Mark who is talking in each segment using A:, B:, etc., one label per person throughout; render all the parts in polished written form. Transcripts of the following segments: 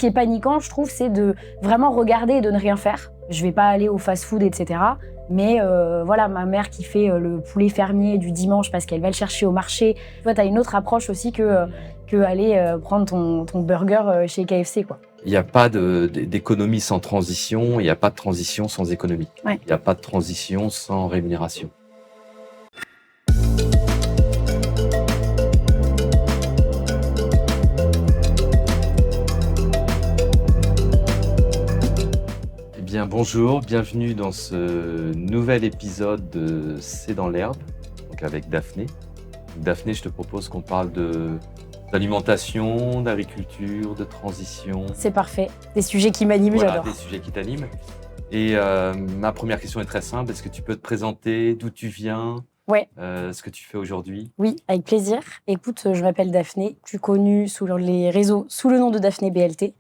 A: qui est paniquant, je trouve, c'est de vraiment regarder et de ne rien faire. Je vais pas aller au fast-food, etc. Mais voilà, ma mère qui fait le poulet fermier du dimanche parce qu'elle va le chercher au marché. Tu vois, t'as une autre approche aussi que aller prendre ton burger chez KFC, quoi.
B: Il n'y a pas d'économie sans transition, il n'y a pas de transition sans économie.
A: Ouais.
B: Il n'y a pas de transition sans rémunération. Eh bien, bonjour, bienvenue dans ce nouvel épisode de C'est dans l'herbe, donc avec Daphné. Daphné, je te propose qu'on parle d'alimentation, d'agriculture, de transition.
A: C'est parfait. Des sujets qui m'animent,
B: Voilà,
A: j'adore.
B: des sujets qui t'animent. Et ma première question est très simple. Est-ce que tu peux te présenter d'où tu viens,
A: Ouais.
B: ce que tu fais aujourd'hui?
A: Oui, avec plaisir. Écoute, je m'appelle Daphné. Je suis connue sur les réseaux sous le nom de Daphné BLT.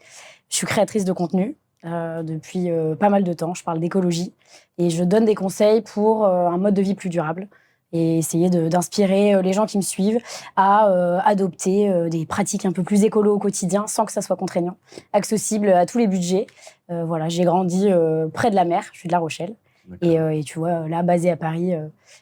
A: Je suis créatrice de contenu depuis pas mal de temps. Je parle d'écologie et je donne des conseils pour un mode de vie plus durable et essayer d'inspirer les gens qui me suivent à adopter des pratiques un peu plus écolo au quotidien sans que ça soit contraignant, accessible à tous les budgets. Voilà, j'ai grandi près de la mer, je suis de La Rochelle. Et tu vois, là, basée à Paris,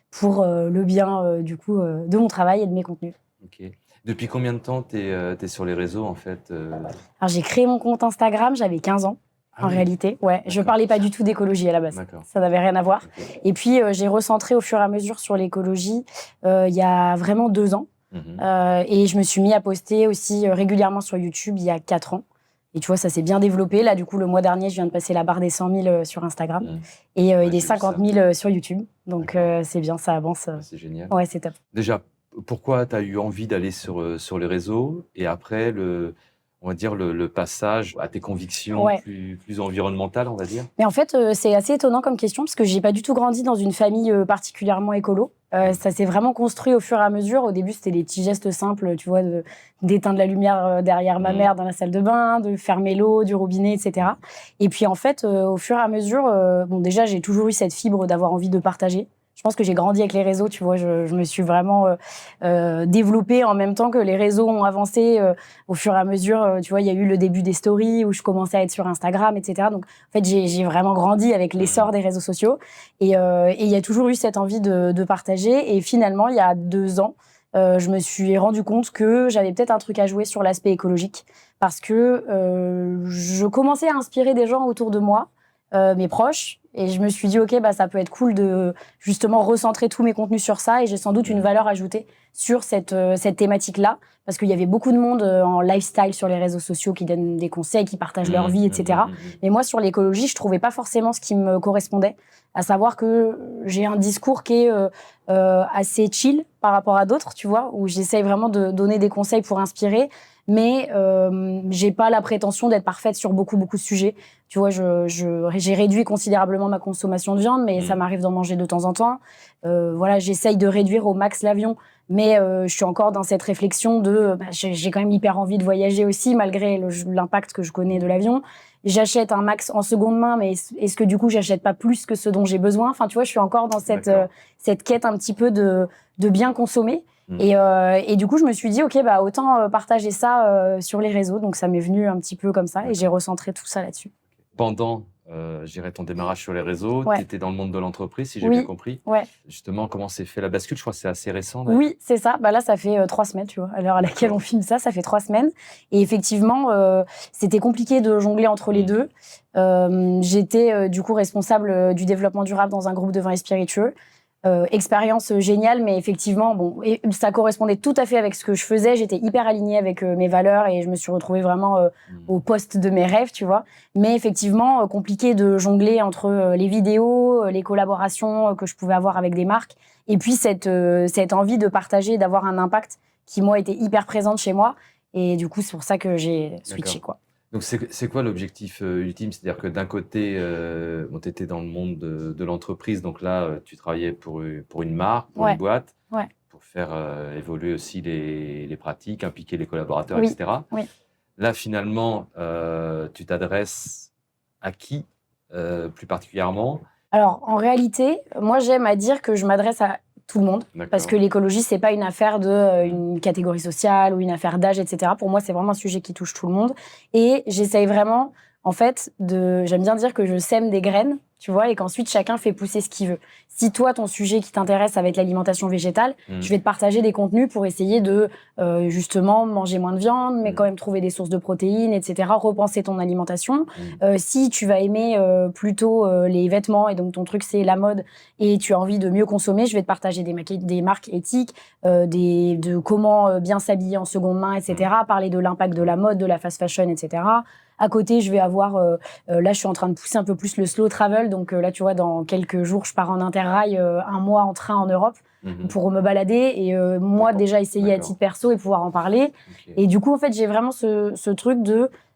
A: pour le bien du coup de mon travail et de mes contenus.
B: Ok. Depuis combien de temps tu es sur les réseaux en fait
A: Alors, j'ai créé mon compte Instagram, j'avais 15 ans.
B: Ah
A: En
B: oui.
A: réalité, ouais, je parlais pas du tout d'écologie à la base.
B: D'accord.
A: Ça n'avait rien à voir.
B: Ok.
A: Et puis, j'ai recentré au fur et à mesure sur l'écologie il y a vraiment 2 ans.
B: Mhm.
A: Et je me suis mis à poster aussi régulièrement sur YouTube il y a 4 ans. Et tu vois, ça s'est bien développé. Là, du coup, le mois dernier, je viens de passer la barre des 100 000 sur Instagram et
B: Ouais,
A: des
B: j'ai vu
A: 50
B: ça.
A: 000 sur YouTube. Donc,
B: D'accord.
A: c'est bien, ça avance.
B: C'est génial.
A: Ouais, c'est top.
B: Déjà, pourquoi tu as eu envie d'aller sur les réseaux et après on va dire le passage à tes convictions
A: Ouais.
B: plus environnementales, on va dire?
A: Mais en fait, c'est assez étonnant comme question parce que j'ai pas du tout grandi dans une famille particulièrement écolo. Ça s'est vraiment construit au fur et à mesure. Au début, c'était des petits gestes simples, tu vois, d'éteindre la lumière derrière ma mère dans la salle de bain, de fermer l'eau du robinet, etc. Et puis en fait, au fur et à mesure, bon, déjà, j'ai toujours eu cette fibre d'avoir envie de partager. Je pense que j'ai grandi avec les réseaux, tu vois, je me suis vraiment développée en même temps que les réseaux ont avancé au fur et à mesure. Tu vois, il y a eu le début des stories où je commençais à être sur Instagram, etc. Donc, en fait, j'ai vraiment grandi avec l'essor des réseaux sociaux. Et il y a toujours eu cette envie de partager. Et finalement, il y a 2 ans, je me suis rendu compte que j'avais peut-être un truc à jouer sur l'aspect écologique parce que je commençais à inspirer des gens autour de moi, mes proches. Et je me suis dit, OK, bah, ça peut être cool de justement recentrer tous mes contenus sur ça. Et j'ai sans doute une valeur ajoutée sur cette thématique-là. Parce qu'il y avait beaucoup de monde en lifestyle sur les réseaux sociaux qui donnent des conseils, qui partagent leur vie, etc. Mais moi, sur l'écologie, je trouvais pas forcément ce qui me correspondait. À savoir que j'ai un discours qui est assez chill par rapport à d'autres, tu vois, où j'essaye vraiment de donner des conseils pour inspirer. Mais j'ai pas la prétention d'être parfaite sur beaucoup de sujets. Tu vois, j'ai réduit considérablement ma consommation de viande, mais ça m'arrive d'en manger de temps en temps. Voilà, j'essaye de réduire au max l'avion, mais je suis encore dans cette réflexion de... j'ai quand même hyper envie de voyager aussi, malgré l'impact que je connais de l'avion. J'achète un max en seconde main, mais est-ce que du coup, j'achète pas plus que ce dont j'ai besoin? Enfin, tu vois, je suis encore dans cette quête un petit peu de bien consommer. Et du coup, je me suis dit, OK, bah, autant partager ça sur les réseaux. Donc, ça m'est venu un petit peu comme ça et j'ai recentré tout ça là-dessus.
B: Pendant, je dirais, ton démarrage sur les réseaux,
A: Ouais.
B: tu étais dans le monde de l'entreprise, si j'ai
A: Oui.
B: bien compris.
A: Ouais.
B: Justement, comment s'est fait la bascule? Je crois que c'est assez récent. D'ailleurs.
A: Oui, c'est ça. Bah là, ça fait 3 semaines, tu vois. À l'heure à laquelle on filme ça, ça fait 3 semaines. Et effectivement, c'était compliqué de jongler entre les deux. J'étais du coup responsable du développement durable dans un groupe de vins et spiritueux. Expérience géniale, mais effectivement, bon, ça correspondait tout à fait avec ce que je faisais. J'étais hyper alignée avec mes valeurs et je me suis retrouvée vraiment au poste de mes rêves, tu vois. Mais effectivement, compliqué de jongler entre les vidéos, les collaborations que je pouvais avoir avec des marques, et puis cette envie de partager, d'avoir un impact qui, moi, était hyper présente chez moi. Et du coup, c'est pour ça que j'ai switché, quoi.
B: Donc, c'est quoi l'objectif ultime? C'est-à-dire que d'un côté, tu étais dans le monde de l'entreprise, donc là, tu travaillais pour une marque, pour une boîte, pour faire évoluer aussi les pratiques, impliquer les collaborateurs, etc.
A: Oui.
B: Là, finalement, tu t'adresses à qui plus particulièrement?
A: Alors, en réalité, moi, j'aime à dire que je m'adresse à tout le monde. Parce que l'écologie, c'est pas une affaire d'une catégorie sociale ou une affaire d'âge, etc. Pour moi, c'est vraiment un sujet qui touche tout le monde. Et j'essaye vraiment, en fait, j'aime bien dire que je sème des graines, tu vois, et qu'ensuite, chacun fait pousser ce qu'il veut. Si toi, ton sujet qui t'intéresse, ça va être l'alimentation végétale, je vais te partager des contenus pour essayer de, justement, manger moins de viande, mais quand même trouver des sources de protéines, etc., repenser ton alimentation. Si tu vas aimer plutôt les vêtements, et donc ton truc, c'est la mode, et tu as envie de mieux consommer, je vais te partager des marques éthiques, de comment bien s'habiller en seconde main, etc., parler de l'impact de la mode, de la fast fashion, etc. À côté, je vais avoir, là, je suis en train de pousser un peu plus le slow travel. Donc là, tu vois, dans quelques jours, je pars en Interrail, un mois en train en Europe pour me balader. Et moi, déjà, essayer à titre perso et pouvoir en parler. Et du coup, en fait, j'ai vraiment ce truc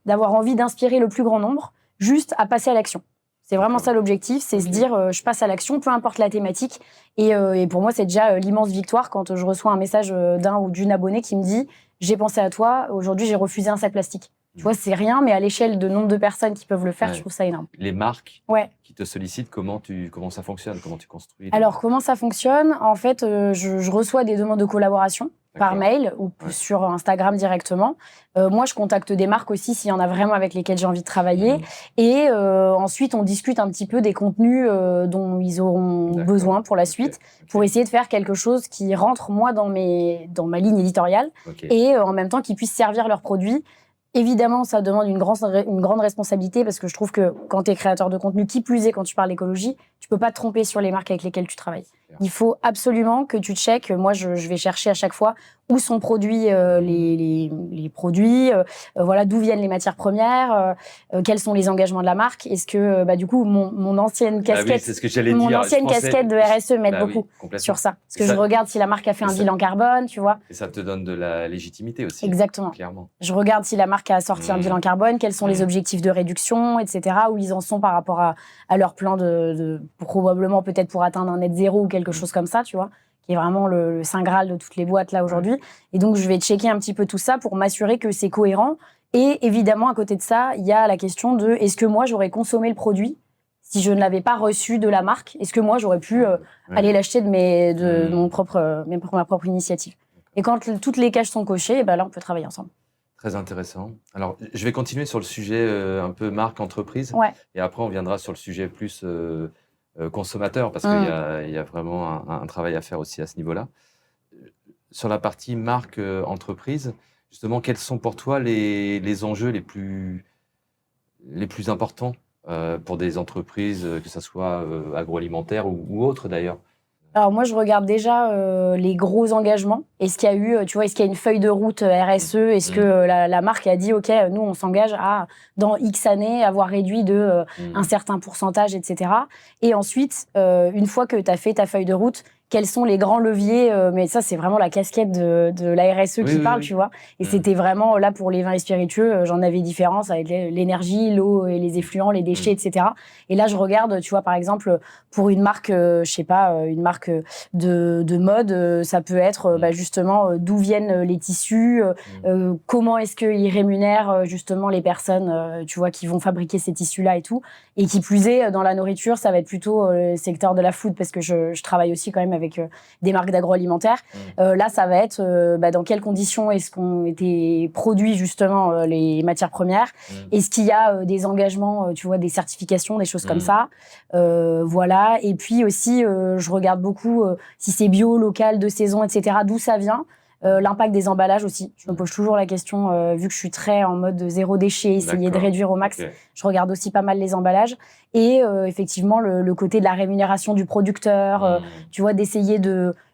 A: d'avoir envie d'inspirer le plus grand nombre, juste à passer à l'action. C'est vraiment ça l'objectif, c'est se dire, je passe à l'action, peu importe la thématique. Et pour moi, c'est déjà l'immense victoire quand je reçois un message d'un ou d'une abonnée qui me dit « J'ai pensé à toi, aujourd'hui, j'ai refusé un sac plastique ». Tu vois, c'est rien, mais à l'échelle de nombre de personnes qui peuvent le faire, je trouve ça énorme.
B: Les marques qui te sollicitent, comment ça fonctionne? Comment tu construis?
A: Alors, comment ça fonctionne? En fait, je reçois des demandes de collaboration par mail ou sur Instagram directement. Moi, je contacte des marques aussi s'il y en a vraiment avec lesquelles j'ai envie de travailler. Et ensuite, on discute un petit peu des contenus dont ils auront besoin pour la suite, pour essayer de faire quelque chose qui rentre, moi, dans ma ligne éditoriale et en même temps qui puisse servir leurs produits. Évidemment, ça demande une grande responsabilité parce que je trouve que quand tu es créateur de contenu, qui plus est quand tu parles d'écologie, tu peux pas te tromper sur les marques avec lesquelles tu travailles. Il faut absolument que tu checkes. Moi, je vais chercher à chaque fois où sont produits les produits, voilà, d'où viennent les matières premières, quels sont les engagements de la marque. Est-ce que, du coup, mon ancienne casquette,
B: c'est ce que j'allais
A: mon
B: dire.
A: ancienne casquette de RSE m'aide beaucoup sur ça. Parce que je regarde si la marque a fait un bilan carbone, tu vois.
B: Et ça te donne de la légitimité aussi.
A: Exactement.
B: Clairement.
A: Je regarde si la marque a sorti un bilan carbone, quels sont les objectifs de réduction, etc., où ils en sont par rapport à leur plan probablement peut-être pour atteindre un net zéro ou quelque chose comme ça, tu vois, qui est vraiment le saint graal de toutes les boîtes là aujourd'hui. Et donc, je vais checker un petit peu tout ça pour m'assurer que c'est cohérent. Et évidemment, à côté de ça, il y a la question de est-ce que moi, j'aurais consommé le produit si je ne l'avais pas reçu de la marque? Est-ce que moi, j'aurais pu aller l'acheter de ma propre initiative? Et quand toutes les cases sont cochées, là, on peut travailler ensemble.
B: Très intéressant. Alors, je vais continuer sur le sujet un peu marque, entreprise. Et après, on viendra sur le sujet plus consommateur, parce qu'il y a vraiment un travail à faire aussi à ce niveau-là. Sur la partie marque, entreprise, justement, quels sont pour toi les enjeux les plus importants pour des entreprises, que ce soit agroalimentaires ou autres d'ailleurs?
A: Alors moi, je regarde déjà les gros engagements. Est-ce qu'il y a eu, tu vois, est-ce qu'il y a une feuille de route RSE? Est-ce que la marque a dit, OK, nous, on s'engage à, dans X années, avoir réduit de un certain pourcentage, etc. Et ensuite, une fois que tu as fait ta feuille de route, quels sont les grands leviers? Mais ça, c'est vraiment la casquette de la RSE qui parle, tu vois. Et c'était vraiment, là, pour les vins et spiritueux, j'en avais différence avec l'énergie, l'eau et les effluents, les déchets, etc. Et là, je regarde, tu vois, par exemple, pour une marque, je sais pas, une marque de mode, ça peut être justement d'où viennent les tissus, comment est-ce qu'ils rémunèrent justement les personnes, tu vois, qui vont fabriquer ces tissus-là et tout. Et qui plus est, dans la nourriture, ça va être plutôt le secteur de la food, parce que je travaille aussi quand même avec des marques d'agroalimentaire. Là, ça va être dans quelles conditions est-ce qu'ont été produits justement les matières premières. Est-ce qu'il y a des engagements, tu vois, des certifications, des choses comme ça. Voilà. Et puis aussi, je regarde beaucoup si c'est bio, local, de saison, etc., d'où ça vient. L'impact des emballages aussi. Je me pose toujours la question, vu que je suis très en mode zéro déchet, essayer de réduire au max. Je regarde aussi pas mal les emballages. Et effectivement, le côté de la rémunération du producteur, tu vois, d'essayer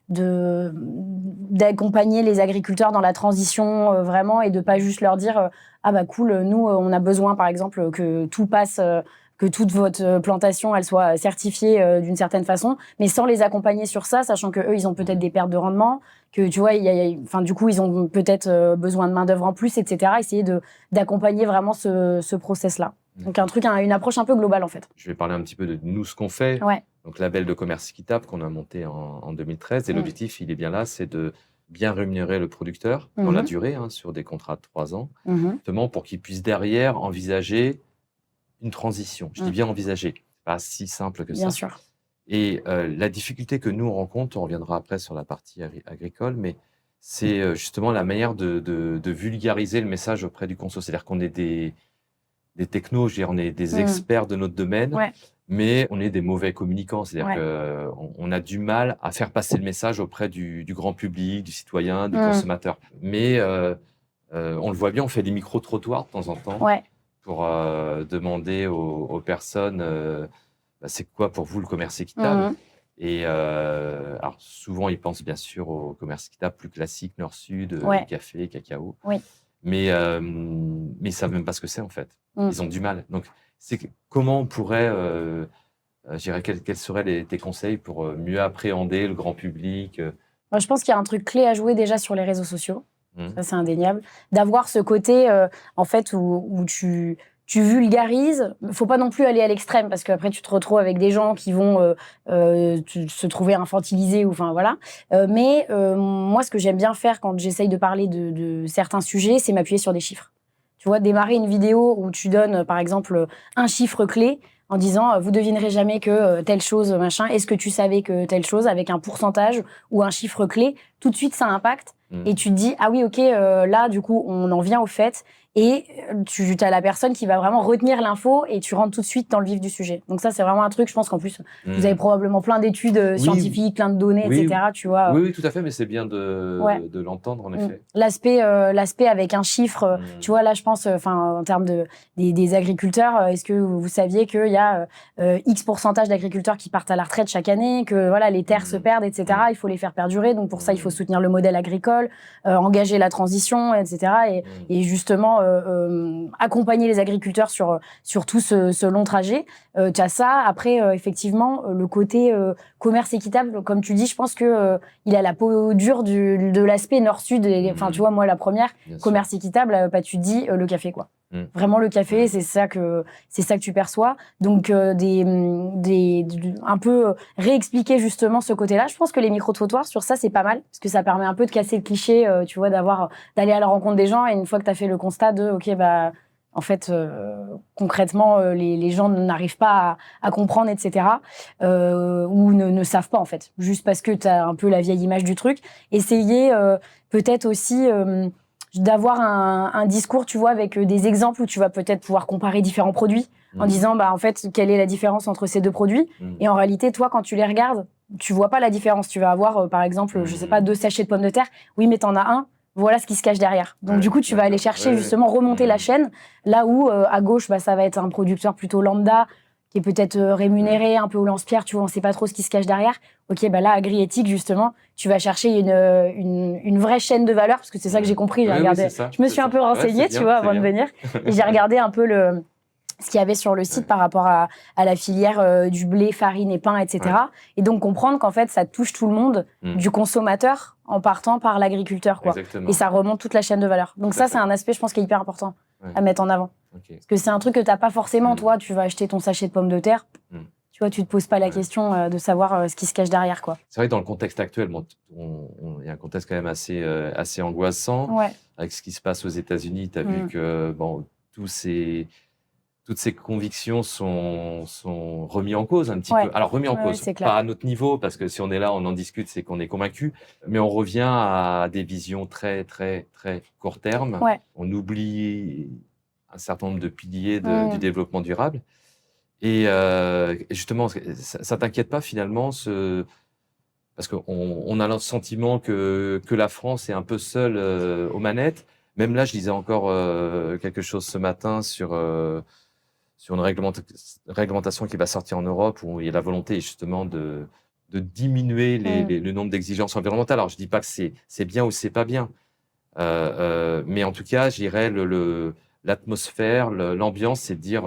A: d'accompagner les agriculteurs dans la transition vraiment, et de pas juste leur dire ah bah cool, nous on a besoin par exemple que tout passe, que toute votre plantation elle soit certifiée d'une certaine façon, mais sans les accompagner sur ça, sachant que eux ils ont peut-être des pertes de rendement, que tu vois du coup ils ont peut-être besoin de main d'œuvre en plus, etc. Essayer d'accompagner vraiment ce process là. Donc une approche un peu globale en fait.
B: Je vais parler un petit peu de nous, ce qu'on fait. Donc label de commerce équitable qu'on a monté en 2013, et l'objectif il est bien là, c'est de bien rémunérer le producteur dans la durée, sur des contrats de 3 ans, justement pour qu'il puisse derrière envisager une transition. Je dis bien envisager, pas si simple que ça.
A: Bien sûr.
B: Et la difficulté que nous, on rencontre, on reviendra après sur la partie agricole, mais c'est justement la manière de vulgariser le message auprès du conso. C'est-à-dire qu'on est des technos, je veux dire, on est des experts de notre domaine, mais on est des mauvais communicants. C'est-à-dire qu'on a du mal à faire passer le message auprès du grand public, du citoyen, du consommateur. Mais on le voit bien, on fait des micro-trottoirs de temps en temps pour demander aux personnes c'est quoi pour vous le commerce équitable. Et alors souvent, ils pensent bien sûr au commerce équitable plus classique, Nord-Sud, café, cacao. Mais ils ne savent même pas ce que c'est en fait. Ils ont du mal. Donc, comment on pourrait, je dirais, quels seraient tes conseils pour mieux appréhender le grand public
A: Moi, je pense qu'il y a un truc clé à jouer déjà sur les réseaux sociaux. Ça, c'est indéniable. D'avoir ce côté, en fait, où tu vulgarises. Il ne faut pas non plus aller à l'extrême parce qu'après, tu te retrouves avec des gens qui vont se trouver infantilisés. Enfin, voilà. Mais moi, ce que j'aime bien faire quand j'essaye de parler de certains sujets, c'est m'appuyer sur des chiffres. Tu vois, démarrer une vidéo où tu donnes, par exemple, un chiffre clé en disant « vous devinerez jamais que telle chose, machin, est-ce que tu savais que telle chose ?» avec un pourcentage ou un chiffre clé, tout de suite, ça impacte. Et tu te dis « ah oui, ok, là, du coup, on en vient au fait ». Et tu as la personne qui va vraiment retenir l'info et tu rentres tout de suite dans le vif du sujet. Donc ça, c'est vraiment un truc, je pense qu'en plus, vous avez probablement plein d'études scientifiques, plein de données, etc. Tu vois.
B: Oui, tout à fait, mais c'est bien de l'entendre, en effet.
A: L'aspect avec un chiffre, tu vois, là, je pense, en termes des agriculteurs, est-ce que vous saviez qu'il y a X pourcentage d'agriculteurs qui partent à la retraite chaque année, que voilà, les terres se perdent, etc. Il faut les faire perdurer. Donc pour ça, il faut soutenir le modèle agricole, engager la transition, etc. Et justement, accompagner les agriculteurs sur tout ce long trajet. Tu as ça. Après, effectivement, le côté commerce équitable, comme tu dis, je pense que il a la peau dure de l'aspect nord-sud. Enfin, tu vois, moi, la première, commerce équitable, tu te dis le café, quoi. Vraiment, le café, c'est ça que tu perçois. Donc, un peu réexpliquer justement ce côté-là. Je pense que les micro-trottoirs, sur ça, c'est pas mal, parce que ça permet un peu de casser le cliché, tu vois, d'aller à la rencontre des gens, et une fois que tu as fait le constat de, ok, bah, en fait, concrètement, les gens n'arrivent pas à comprendre, etc. Ou ne savent pas, en fait, juste parce que tu as un peu la vieille image du truc. Essayer peut-être aussi d'avoir un discours, tu vois, avec des exemples où tu vas peut-être pouvoir comparer différents produits en disant, bah, en fait, quelle est la différence entre ces deux produits. Et en réalité, toi, quand tu les regardes, tu vois pas la différence. Tu vas avoir, par exemple, je sais pas, 2 sachets de pommes de terre. Oui, mais t'en as un. Voilà ce qui se cache derrière. Donc, du coup, tu vas aller chercher, justement, remonter la chaîne. Là où, à gauche, bah, ça va être un producteur plutôt lambda, qui est peut-être rémunéré, un peu au lance-pierre, tu vois, on sait pas trop ce qui se cache derrière. Ok, bah là, agri-éthique, justement, tu vas chercher une vraie chaîne de valeur, parce que c'est ça que j'ai compris. J'ai regardé. Je me suis un peu renseignée, tu vois, avant de venir. Et j'ai regardé un peu ce qu'il y avait sur le site par rapport à la filière du blé, farine et pain, etc. Et donc comprendre qu'en fait, ça touche tout le monde, du consommateur en partant par l'agriculteur, quoi. Et ça remonte toute la chaîne de valeur. Donc ça, c'est un aspect, je pense, qui est hyper important à mettre en avant. Parce que c'est un truc que t'as pas forcément, toi, tu vas acheter ton sachet de pommes de terre, tu vois, tu te poses pas la question de savoir ce qui se cache derrière, quoi.
B: C'est vrai que dans le contexte actuel, il y a un contexte quand même assez angoissant. Avec ce qui se passe aux États-Unis, tu as vu que toutes ces convictions sont remis en cause un petit peu. Alors, remis en cause, pas à notre niveau, parce que si on est là, on en discute, c'est qu'on est convaincu. Mais on revient à des visions très, très, très court terme. On oublie un certain nombre de piliers du développement durable. Et justement, ça t'inquiète pas finalement, parce qu'on a le sentiment que la France est un peu seule aux manettes. Même là, je lisais encore quelque chose ce matin sur une réglementation qui va sortir en Europe, où il y a la volonté justement de diminuer le nombre d'exigences environnementales. Alors, je dis pas que c'est bien ou c'est pas bien, mais en tout cas, je dirais l'atmosphère, l'ambiance, c'est de dire,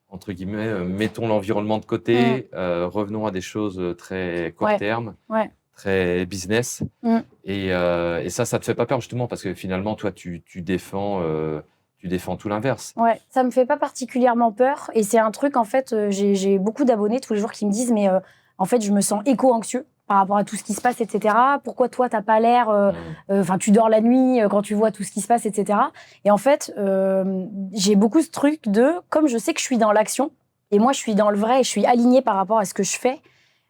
B: entre guillemets, mettons l'environnement de côté, revenons à des choses très court terme, très business. Et ça te fait pas peur justement, parce que finalement, toi, tu défends tout l'inverse.
A: Ouais, ça me fait pas particulièrement peur. Et c'est un truc, en fait, j'ai beaucoup d'abonnés tous les jours qui me disent, mais en fait, je me sens éco-anxieux par rapport à tout ce qui se passe, etc. Pourquoi toi, t'as pas l'air... tu dors la nuit quand tu vois tout ce qui se passe, etc. Et en fait, j'ai beaucoup ce truc comme je sais que je suis dans l'action, et moi je suis dans le vrai et je suis alignée par rapport à ce que je fais,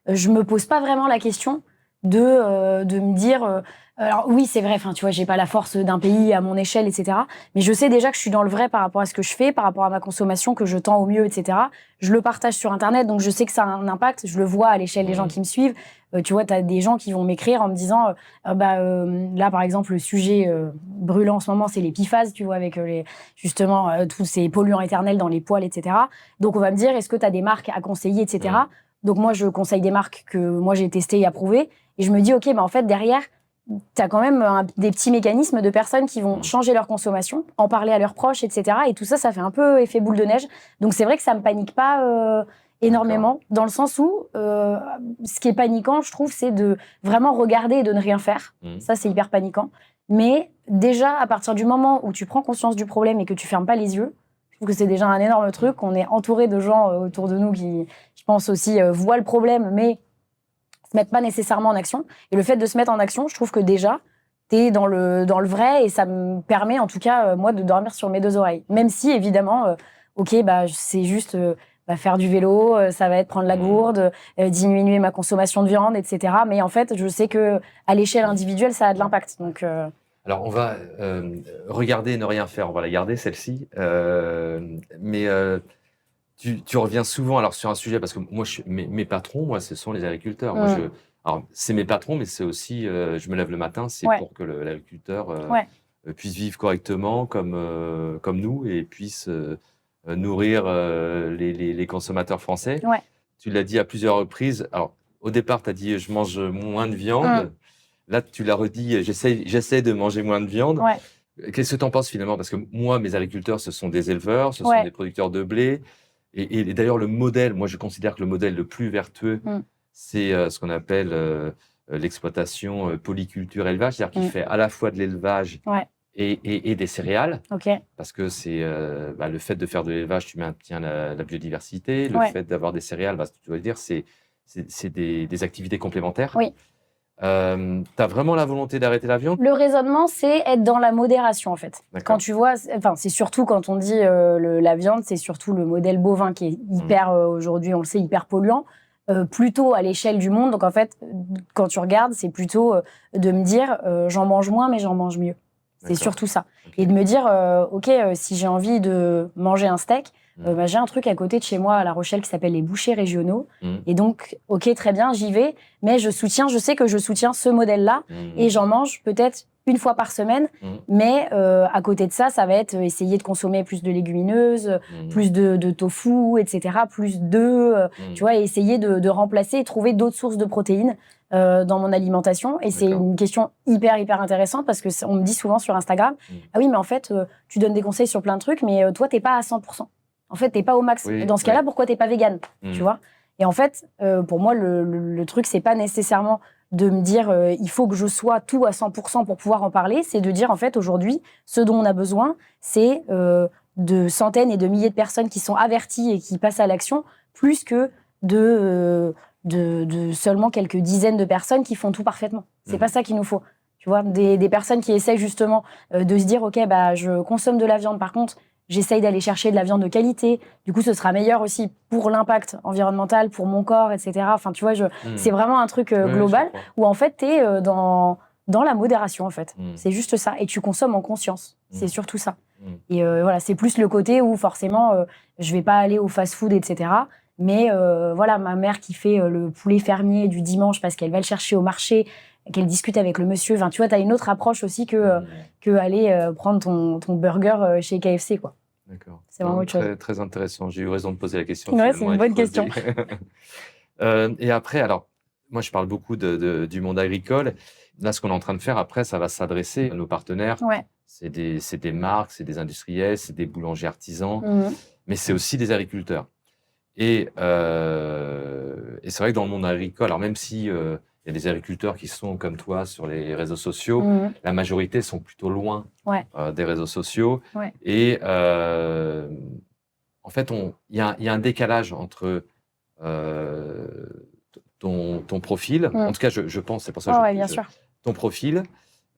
A: je me pose pas vraiment la question de me dire alors oui c'est vrai, tu vois, j'ai pas la force d'un pays à mon échelle, etc. Mais je sais déjà que je suis dans le vrai par rapport à ce que je fais, par rapport à ma consommation, que je tends au mieux, etc. Je le partage sur Internet, donc je sais que ça a un impact, je le vois à l'échelle des gens qui me suivent. Tu vois, t'as des gens qui vont m'écrire en me disant là par exemple le sujet brûlant en ce moment c'est les PFAS, tu vois, avec justement tous ces polluants éternels dans les poêles, etc. Donc on va me dire est-ce que t'as des marques à conseiller, etc. Donc moi je conseille des marques que moi j'ai testées et approuvées, et je me dis ok, en fait derrière t'as quand même des petits mécanismes de personnes qui vont changer leur consommation, en parler à leurs proches, etc. Et tout ça, ça fait un peu effet boule de neige. Donc c'est vrai que ça me panique pas énormément, dans le sens où ce qui est paniquant, je trouve, c'est de vraiment regarder et de ne rien faire. Ça, c'est hyper paniquant. Mais déjà, à partir du moment où tu prends conscience du problème et que tu fermes pas les yeux, je trouve que c'est déjà un énorme truc. On est entouré de gens autour de nous qui, je pense aussi, voient le problème, mais se mettent pas nécessairement en action. Et le fait de se mettre en action, je trouve que déjà, t'es dans le vrai, et ça me permet, en tout cas, moi, de dormir sur mes deux oreilles. Même si, évidemment, c'est juste faire du vélo, ça va être prendre la gourde, diminuer ma consommation de viande, etc. Mais en fait, je sais que à l'échelle individuelle, ça a de l'impact. Donc,
B: Alors, on va regarder et ne rien faire. On va la garder, celle-ci. Mais tu reviens souvent alors sur un sujet, parce que moi, mes patrons, moi, ce sont les agriculteurs. Moi, alors, c'est mes patrons, mais c'est aussi, je me lève le matin, c'est pour que l'agriculteur puisse vivre correctement comme nous, et puisse nourrir les consommateurs français. Tu l'as dit à plusieurs reprises. Alors, au départ, tu as dit je mange moins de viande. Là, tu l'as redit, j'essaie de manger moins de viande. Qu'est-ce que tu en penses finalement? Parce que moi, mes agriculteurs, ce sont des éleveurs, ce sont des producteurs de blé. Et d'ailleurs, le modèle, moi, je considère que le modèle le plus vertueux, c'est ce qu'on appelle l'exploitation polyculture-élevage, c'est-à-dire qu'il fait à la fois de l'élevage et des céréales. Parce que c'est le fait de faire de l'élevage, tu maintiens la biodiversité. Le fait d'avoir des céréales, tu dois le dire, c'est des activités complémentaires. Tu as vraiment la volonté d'arrêter la viande?
A: Le raisonnement, c'est être dans la modération, en fait. Quand tu vois, c'est surtout quand on dit la viande, c'est surtout le modèle bovin qui est hyper, aujourd'hui, on le sait, hyper polluant, plutôt à l'échelle du monde. Donc, en fait, quand tu regardes, c'est plutôt de me dire, j'en mange moins, mais j'en mange mieux. C'est surtout ça. Et de me dire, si j'ai envie de manger un steak, j'ai un truc à côté de chez moi à La Rochelle qui s'appelle les bouchers régionaux. Et donc, très bien, j'y vais. Mais je sais que je soutiens ce modèle-là. Et j'en mange peut-être une fois par semaine. Mais à côté de ça, ça va être essayer de consommer plus de légumineuses, plus de tofu, etc. Plus d'œufs, tu vois, et essayer de remplacer et trouver d'autres sources de protéines dans mon alimentation. Et c'est une question hyper intéressante, parce que on me dit souvent sur Instagram, ah oui, mais en fait, tu donnes des conseils sur plein de trucs, mais toi, t'es pas à 100%. En fait, t'es pas au max. Dans ce cas-là, pourquoi t'es pas végane, tu vois? Et en fait, pour moi, le truc, c'est pas nécessairement de me dire il faut que je sois tout à 100% pour pouvoir en parler. C'est de dire, en fait, aujourd'hui, ce dont on a besoin, c'est de centaines et de milliers de personnes qui sont averties et qui passent à l'action, plus que de seulement quelques dizaines de personnes qui font tout parfaitement. C'est pas ça qu'il nous faut. Tu vois, des personnes qui essaient justement de se dire, ok, je consomme de la viande, par contre, j'essaye d'aller chercher de la viande de qualité. Du coup, ce sera meilleur aussi pour l'impact environnemental, pour mon corps, etc. Enfin, tu vois, c'est vraiment un truc global où, en fait, t'es dans la modération, en fait. C'est juste ça. Et tu consommes en conscience. C'est surtout ça. Et voilà, c'est plus le côté où, forcément, je vais pas aller au fast-food, etc. Mais voilà, ma mère qui fait le poulet fermier du dimanche parce qu'elle va le chercher au marché, qu'elle discute avec le monsieur. Enfin, tu vois, tu as une autre approche aussi que aller prendre ton burger chez KFC, quoi.
B: D'accord.
A: C'est vraiment autre chose.
B: Très intéressant. J'ai eu raison de poser la question.
A: Ouais, c'est une bonne question.
B: Et après, alors, moi, je parle beaucoup du monde agricole. Là, ce qu'on est en train de faire, après, ça va s'adresser à nos partenaires. C'est des marques, c'est des industriels, c'est des boulangers artisans, mais c'est aussi des agriculteurs. Et c'est vrai que dans le monde agricole, alors même si il y a des agriculteurs qui sont comme toi sur les réseaux sociaux, la majorité sont plutôt loin des réseaux sociaux. Et en fait, il y a un décalage entre ton profil. En tout cas, je pense, c'est pour ça que
A: bien sûr.
B: Ton profil,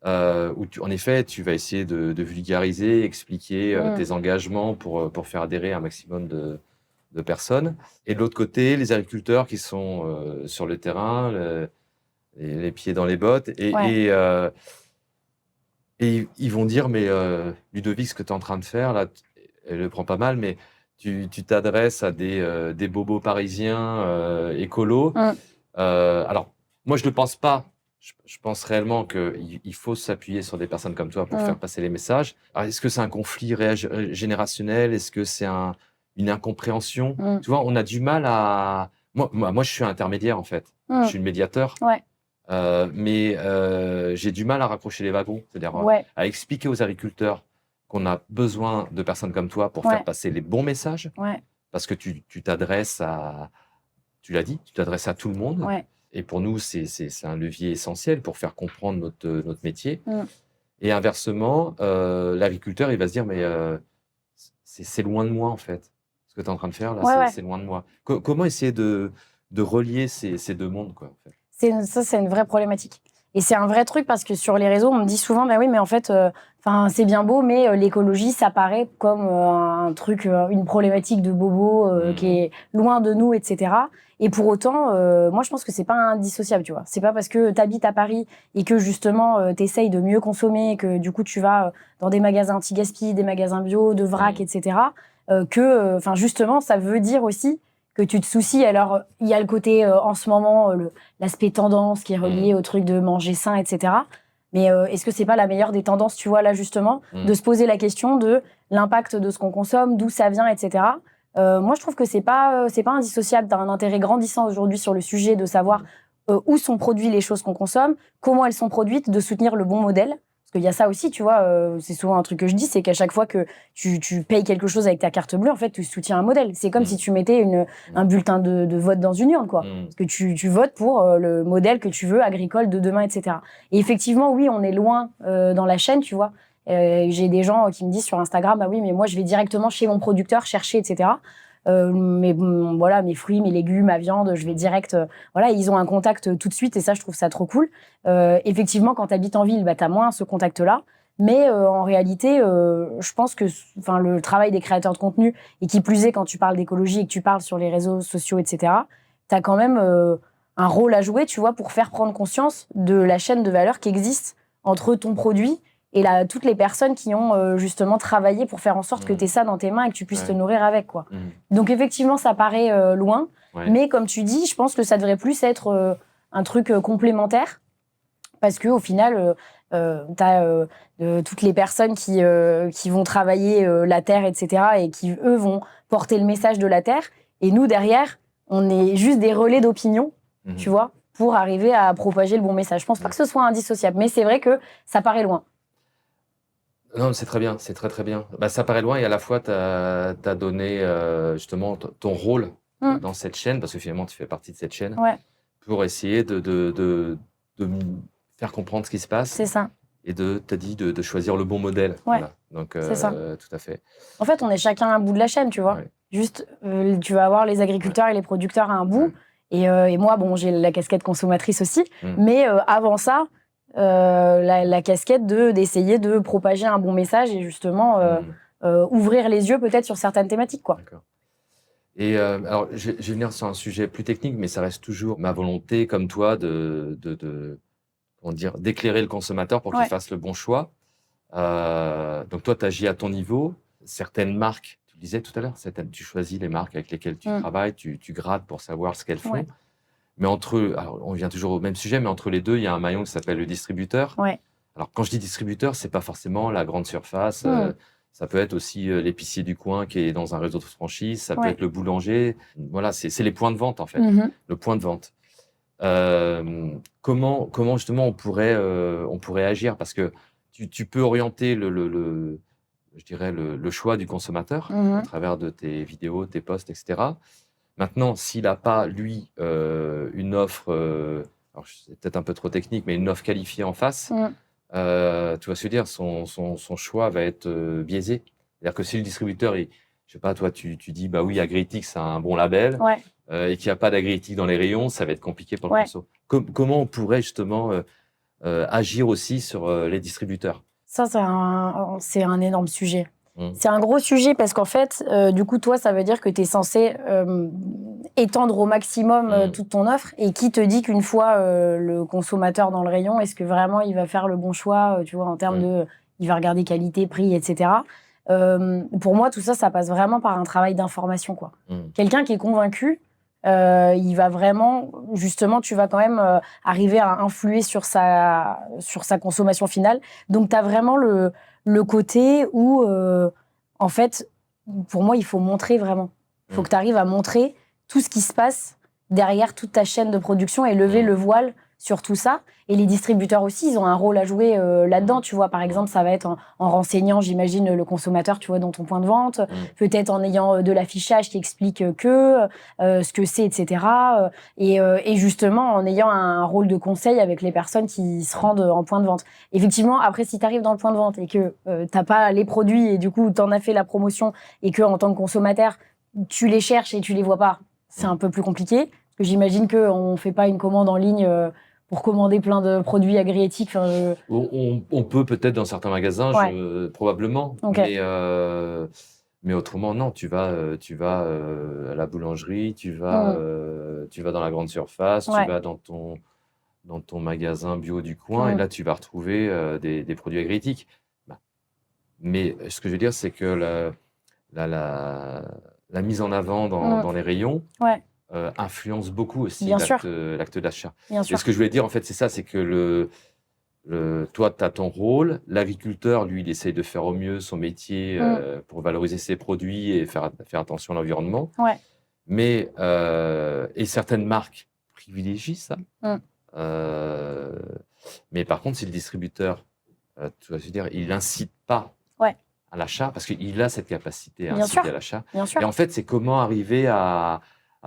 B: où en effet, tu vas essayer de vulgariser, expliquer tes engagements pour faire adhérer un maximum de de personnes. Et de l'autre côté, les agriculteurs qui sont sur le terrain, les pieds dans les bottes. Et ils vont dire, mais Ludovic, ce que tu es en train de faire, là, elle le prend pas mal, mais tu t'adresses à des bobos parisiens écolos. Alors, moi, je ne le pense pas. Je pense réellement qu'il faut s'appuyer sur des personnes comme toi pour faire passer les messages. Alors, est-ce que c'est un conflit générationnel? Est-ce que c'est une incompréhension? Tu vois, on a du mal à... Moi, je suis intermédiaire, en fait. Je suis le médiateur. Mais j'ai du mal à raccrocher les wagons. C'est-à-dire à expliquer aux agriculteurs qu'on a besoin de personnes comme toi pour faire passer les bons messages. Parce que tu t'adresses à... Tu l'as dit, tu t'adresses à tout le monde. Et pour nous, c'est un levier essentiel pour faire comprendre notre métier. Et inversement, l'agriculteur, il va se dire, mais c'est loin de moi, en fait. Ce que tu es en train de faire, là, c'est loin de moi. Comment essayer de relier ces deux mondes, quoi, en fait?
A: Ça, c'est une vraie problématique. Et c'est un vrai truc parce que sur les réseaux, on me dit souvent, bah oui, mais en fait, c'est bien beau, mais l'écologie, ça paraît comme un truc, une problématique de bobo qui est loin de nous, etc. Et pour autant, moi, je pense que c'est pas indissociable, tu vois. C'est pas parce que t'habites à Paris et que justement, t'essayes de mieux consommer, et que du coup, tu vas dans des magasins anti-gaspi, des magasins bio, de vrac, etc. Que, justement, ça veut dire aussi que tu te soucies. Alors, il y a le côté, en ce moment, l'aspect tendance qui est relié au truc de manger sain, etc. Mais est-ce que c'est pas la meilleure des tendances, tu vois, là, justement, de se poser la question de l'impact de ce qu'on consomme, d'où ça vient, etc. Moi, je trouve que c'est pas indissociable. T'as un intérêt grandissant aujourd'hui sur le sujet de savoir où sont produites les choses qu'on consomme, comment elles sont produites, de soutenir le bon modèle. Parce qu'il y a ça aussi, tu vois, c'est souvent un truc que je dis, c'est qu'à chaque fois que tu payes quelque chose avec ta carte bleue, en fait, tu soutiens un modèle. C'est comme si tu mettais un bulletin de vote dans une urne, quoi. Parce que tu votes pour le modèle que tu veux, agricole de demain, etc. Et effectivement, oui, on est loin dans la chaîne, tu vois. J'ai des gens qui me disent sur Instagram, bah oui, mais moi, je vais directement chez mon producteur chercher, etc. Mais voilà, mes fruits, mes légumes, ma viande, je vais direct. Voilà, ils ont un contact tout de suite et ça, je trouve ça trop cool. Effectivement, quand tu habites en ville, bah, tu as moins ce contact-là. Mais en réalité, je pense que le travail des créateurs de contenu, et qui plus est quand tu parles d'écologie et que tu parles sur les réseaux sociaux, etc., tu as quand même un rôle à jouer, tu vois, pour faire prendre conscience de la chaîne de valeur qui existe entre ton produit et toutes les personnes qui ont justement travaillé pour faire en sorte que tu aies ça dans tes mains et que tu puisses te nourrir avec, quoi. Donc effectivement, ça paraît loin, mais comme tu dis, je pense que ça devrait plus être un truc complémentaire, parce qu'au final, tu as toutes les personnes qui vont travailler la terre, etc., et qui, eux, vont porter le message de la terre, et nous, derrière, on est juste des relais d'opinion, tu vois, pour arriver à propager le bon message. Je pense pas que ce soit indissociable, mais c'est vrai que ça paraît loin.
B: Non, c'est très bien, c'est très très bien. Bah, ça paraît loin et à la fois, tu as donné justement ton rôle dans cette chaîne, parce que finalement, tu fais partie de cette chaîne, pour essayer de faire comprendre ce qui se passe.
A: C'est ça.
B: Et t'as dit de choisir le bon modèle. Voilà. Donc,
A: c'est ça.
B: Tout à fait.
A: En fait, on est chacun à un bout de la chaîne, tu vois. Juste, tu vas avoir les agriculteurs et les producteurs à un bout. Et moi, bon, j'ai la casquette consommatrice aussi. Mais avant ça, la casquette d'essayer de propager un bon message et justement ouvrir les yeux peut-être sur certaines thématiques, quoi.
B: D'accord. Et alors, je vais venir sur un sujet plus technique, mais ça reste toujours ma volonté, comme toi, d'éclairer le consommateur pour qu'il fasse le bon choix. Donc toi, tu agis à ton niveau. Certaines marques, tu le disais tout à l'heure, tu choisis les marques avec lesquelles tu travailles, tu grattes pour savoir ce qu'elles font. Mais alors on vient toujours au même sujet, mais entre les deux, il y a un maillon qui s'appelle le distributeur. Alors quand je dis distributeur, c'est pas forcément la grande surface. Ça peut être aussi l'épicier du coin qui est dans un réseau de franchise. Ça peut être le boulanger. Voilà, c'est les points de vente en fait. Le point de vente. Comment justement on pourrait agir, parce que tu peux orienter je dirais le choix du consommateur à travers de tes vidéos, tes posts, etc. Maintenant, s'il n'a pas, lui, une offre, alors c'est peut-être un peu trop technique, mais une offre qualifiée en face, tu vas se dire, son choix va être biaisé. C'est-à-dire que si le distributeur, je sais pas, toi, tu dis, bah oui, Agritic, c'est un bon label, et qu'il n'y a pas d'Agritic dans les rayons, ça va être compliqué pour le conso. Comment on pourrait justement agir aussi sur les distributeurs?
A: Ça, c'est un énorme sujet. C'est un gros sujet parce qu'en fait, du coup, toi, ça veut dire que tu es censé étendre au maximum toute ton offre. Et qui te dit qu'une fois le consommateur dans le rayon, est-ce que vraiment il va faire le bon choix, tu vois, en termes de... Il va regarder qualité, prix, etc. Pour moi, tout ça, ça passe vraiment par un travail d'information, quoi. Quelqu'un qui est convaincu, il va vraiment... Justement, tu vas quand même arriver à influer sur sa consommation finale. Donc, tu as vraiment le côté où, en fait, pour moi, il faut montrer vraiment. Il faut que tu arrives à montrer tout ce qui se passe derrière toute ta chaîne de production et lever le voile sur tout ça. Et les distributeurs aussi, ils ont un rôle à jouer là-dedans, tu vois. Par exemple, ça va être en renseignant, j'imagine, le consommateur, tu vois, dans ton point de vente. Peut-être en ayant de l'affichage qui explique ce que c'est, etc. Et justement, en ayant un rôle de conseil avec les personnes qui se rendent en point de vente. Effectivement, après, si tu arrives dans le point de vente et que t'as pas les produits et du coup, t'en as fait la promotion et que en tant que consommateur, tu les cherches et tu les vois pas, c'est un peu plus compliqué. Parce que j'imagine qu'on fait pas une commande en ligne pour commander plein de produits agri-éthiques.
B: On peut peut-être dans certains magasins, probablement.
A: Okay.
B: Mais autrement, non. Tu vas à la boulangerie, tu vas dans la grande surface, tu vas dans ton magasin bio du coin, et là, tu vas retrouver des produits agri-éthiques. Mais ce que je veux dire, c'est que la mise en avant dans les rayons influence beaucoup aussi l'acte d'achat. Et ce que je voulais dire, en fait, c'est ça, c'est que toi, tu as ton rôle. L'agriculteur, lui, il essaye de faire au mieux son métier pour valoriser ses produits et faire attention à l'environnement. Mais, et certaines marques privilégient ça. Mais par contre, si le distributeur, tu vas se dire, il n'incite pas à l'achat, parce qu'il a cette capacité à inciter à l'achat. Et en fait, c'est comment arriver à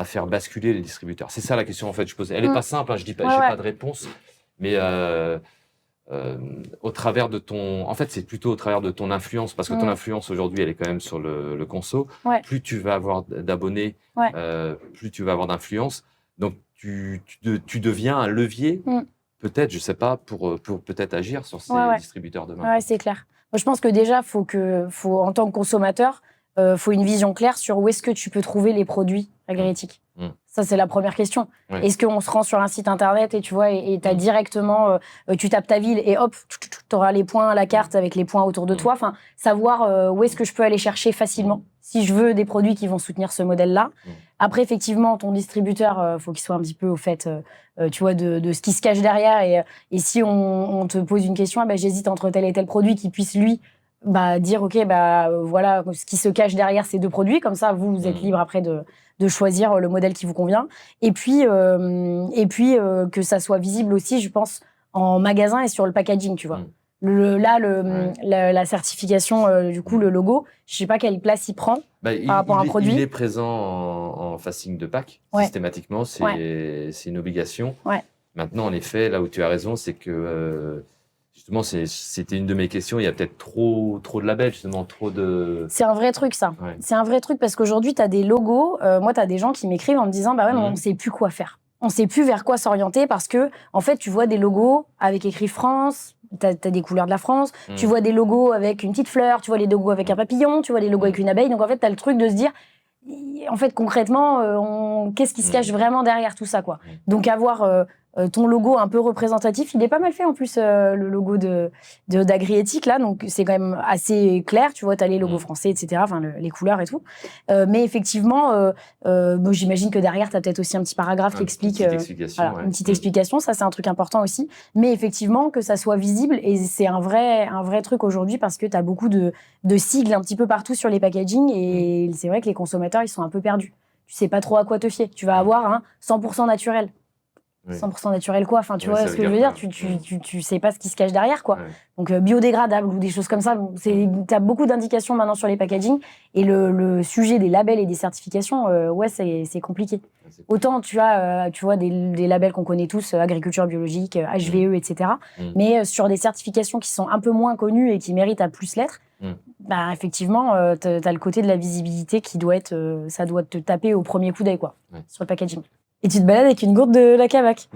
B: faire basculer les distributeurs. C'est ça la question, en fait, je pose. Elle n'est pas simple, hein, je dis pas, j'ai pas de réponse, mais au travers de ton... En fait, c'est plutôt au travers de ton influence, parce que ton influence, aujourd'hui, elle est quand même sur le conso. Plus tu vas avoir d'abonnés, plus tu vas avoir d'influence. Donc, tu deviens un levier, peut-être, je sais pas, pour peut-être agir sur ces distributeurs demain.
A: Ouais, c'est clair. Moi, je pense que déjà, faut en tant que consommateur, faut une vision claire sur où est-ce que tu peux trouver les produits agri-éthiques. Ça, c'est la première question. Est-ce qu'on se rend sur un site internet et tu vois, et t'as directement, tu tapes ta ville et hop, tu auras les points, la carte avec les points autour de toi. Enfin, savoir où est-ce que je peux aller chercher facilement si je veux des produits qui vont soutenir ce modèle-là. Après, effectivement, ton distributeur, faut qu'il soit un petit peu au fait, tu vois, de ce qui se cache derrière. Et si on te pose une question, j'hésite entre tel et tel produit qui puisse lui dire ok, voilà, ce qui se cache derrière ces deux produits. Comme ça, vous êtes libre après de choisir le modèle qui vous convient. Et puis que ça soit visible aussi, je pense, en magasin et sur le packaging, tu vois. La certification, du coup, le logo, je sais pas quelle place il prend par rapport à un produit.
B: Il est présent en facing de pack, systématiquement, c'est une obligation. Maintenant, en effet, là où tu as raison, c'est que justement, c'était une de mes questions, il y a peut-être trop de labels, justement, trop de...
A: C'est un vrai truc, ça. C'est un vrai truc, parce qu'aujourd'hui, tu as des logos, moi, tu as des gens qui m'écrivent en me disant, mais on ne sait plus quoi faire. On ne sait plus vers quoi s'orienter, parce que, en fait, tu vois des logos avec écrit France, tu as des couleurs de la France, tu vois des logos avec une petite fleur, tu vois les logos avec un papillon, tu vois les logos avec une abeille. Donc, en fait, tu as le truc de se dire, en fait, concrètement, qu'est-ce qui se cache vraiment derrière tout ça, quoi. Donc, avoir ton logo un peu représentatif, il est pas mal fait en plus, le logo d'Agri-Éthique, là, donc c'est quand même assez clair, tu vois, t'as les logos français, etc., enfin les couleurs et tout. Mais effectivement, j'imagine que derrière, t'as peut-être aussi un petit paragraphe qui explique...
B: Une petite explication,
A: une petite explication, ça c'est un truc important aussi. Mais effectivement, que ça soit visible, et c'est un vrai truc aujourd'hui, parce que t'as beaucoup de sigles un petit peu partout sur les packaging, et c'est vrai que les consommateurs, ils sont un peu perdus. Tu sais pas trop à quoi te fier. Tu vas avoir un 100% naturel. 100% naturel quoi, enfin tu vois ce que je veux dire, tu sais pas ce qui se cache derrière quoi. Donc biodégradable ou des choses comme ça, t'as beaucoup d'indications maintenant sur les packaging, et le sujet des labels et des certifications, c'est compliqué. Autant tu vois des labels qu'on connaît tous, agriculture biologique, HVE, etc. Mais sur des certifications qui sont un peu moins connues et qui méritent à plus l'être, effectivement, t'as le côté de la visibilité qui doit être, ça doit te taper au premier coup d'œil quoi, sur le packaging. Et tu te balades avec une gourde de la Cavac.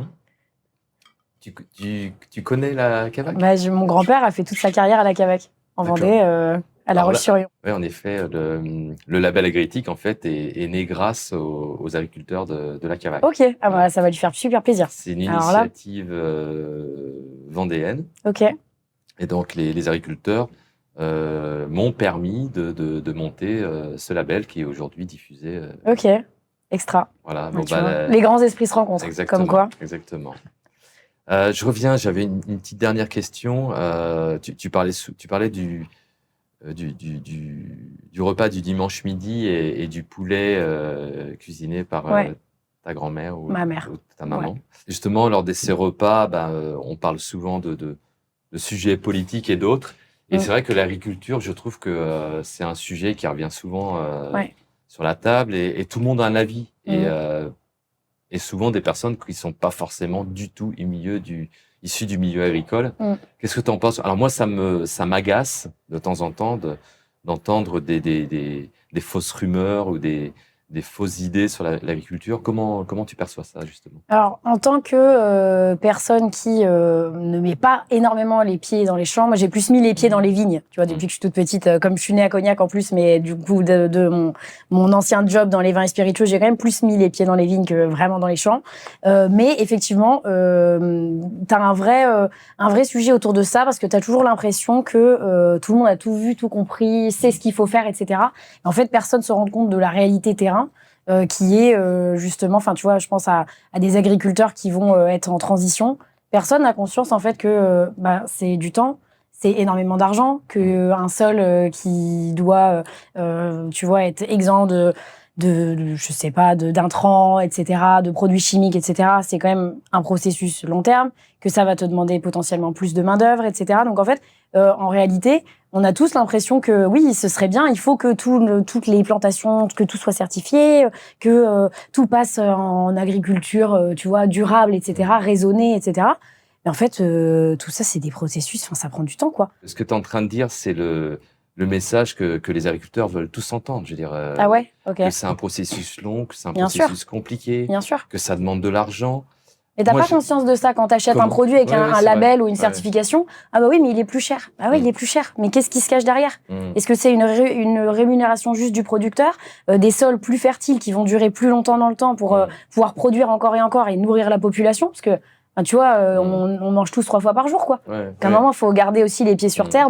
B: Tu connais la Cavac ?
A: Mon grand-père a fait toute sa carrière à la Cavac. En Vendée, à La Roche-sur-Yon.
B: Oui, en effet, le label agriéthique, en fait, est né grâce aux agriculteurs de la Cavaque.
A: Ok, ça va lui faire super plaisir.
B: C'est une initiative vendéenne.
A: Ok.
B: Et donc, les agriculteurs m'ont permis de monter ce label qui est aujourd'hui diffusé.
A: Ok, extra.
B: Voilà.
A: Les grands esprits se rencontrent.
B: Exactement.
A: Comme quoi.
B: Exactement. Je reviens, j'avais une petite dernière question. Tu parlais du repas du dimanche midi et du poulet cuisiné par ta grand-mère ou
A: ma mère
B: ou ta maman. Justement, lors de ces repas, on parle souvent de sujets politiques et d'autres. Et c'est vrai que l'agriculture, je trouve que c'est un sujet qui revient souvent sur la table et tout le monde a un avis. Et souvent des personnes qui ne sont pas forcément du tout issues du milieu agricole. Qu'est-ce que tu en penses? Alors moi, ça m'agace de temps en temps d'entendre des fausses rumeurs ou des fausses idées sur l'agriculture. Comment tu perçois ça, justement?
A: Alors, en tant que personne qui ne met pas énormément les pieds dans les champs, moi, j'ai plus mis les pieds dans les vignes, tu vois, depuis que je suis toute petite. Comme je suis née à Cognac, en plus, mais du coup, de mon ancien job dans les vins et spiritueux, j'ai quand même plus mis les pieds dans les vignes que vraiment dans les champs. Mais effectivement, t'as un vrai sujet autour de ça, parce que t'as toujours l'impression que tout le monde a tout vu, tout compris, sait ce qu'il faut faire, etc. Et en fait, personne se rend compte de la réalité terrain. Qui est justement, enfin tu vois, je pense à des agriculteurs qui vont être en transition. Personne n'a conscience en fait que c'est du temps, c'est énormément d'argent, que un sol qui doit, tu vois, être exempt de je sais pas, d'intrants, etc., de produits chimiques, etc. C'est quand même un processus long terme, que ça va te demander potentiellement plus de main d'œuvre, etc. Donc en fait, en réalité, on a tous l'impression que oui, ce serait bien, il faut que toutes les plantations, que tout soit certifié, que tout passe en agriculture, tu vois, durable, etc., raisonnée, etc. Mais en fait, tout ça, c'est des processus, ça prend du temps, quoi.
B: Ce que tu es en train de dire, c'est le message que les agriculteurs veulent tous entendre. Je veux dire,
A: ah ouais, ok.
B: Que c'est un processus long, que c'est un processus compliqué,
A: bien sûr,
B: que ça demande de l'argent.
A: Et t'as pas conscience de ça quand t'achètes un produit avec un label ou une certification. Ah bah oui, mais il est plus cher. Ah oui, il est plus cher. Mais qu'est-ce qui se cache derrière? Est-ce que c'est une rémunération juste du producteur, des sols plus fertiles qui vont durer plus longtemps dans le temps pour pouvoir produire encore et nourrir la population? Parce que tu vois, on mange tous 3 fois par jour, quoi. À un moment, il faut garder aussi les pieds sur terre.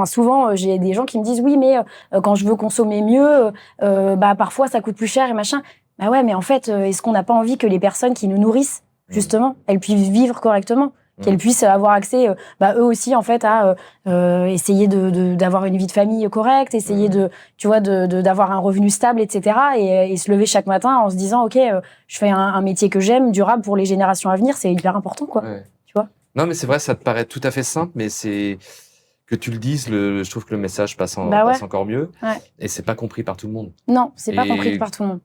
A: Souvent, j'ai des gens qui me disent oui, mais quand je veux consommer mieux, parfois ça coûte plus cher et machin. Bah ouais, mais en fait, est-ce qu'on n'a pas envie que les personnes qui nous nourrissent, justement, elles puissent vivre correctement, qu'elles puissent avoir accès, eux aussi, en fait, à essayer d'avoir une vie de famille correcte, essayer d'avoir un revenu stable, etc. Et se lever chaque matin en se disant, ok, je fais un métier que j'aime, durable pour les générations à venir, c'est hyper important, quoi. Tu vois?
B: Non, mais c'est vrai, ça te paraît tout à fait simple, mais c'est que tu le dises, je trouve que le message passe encore mieux. Et c'est pas compris par tout le monde.
A: Non, c'est pas compris par tout le monde.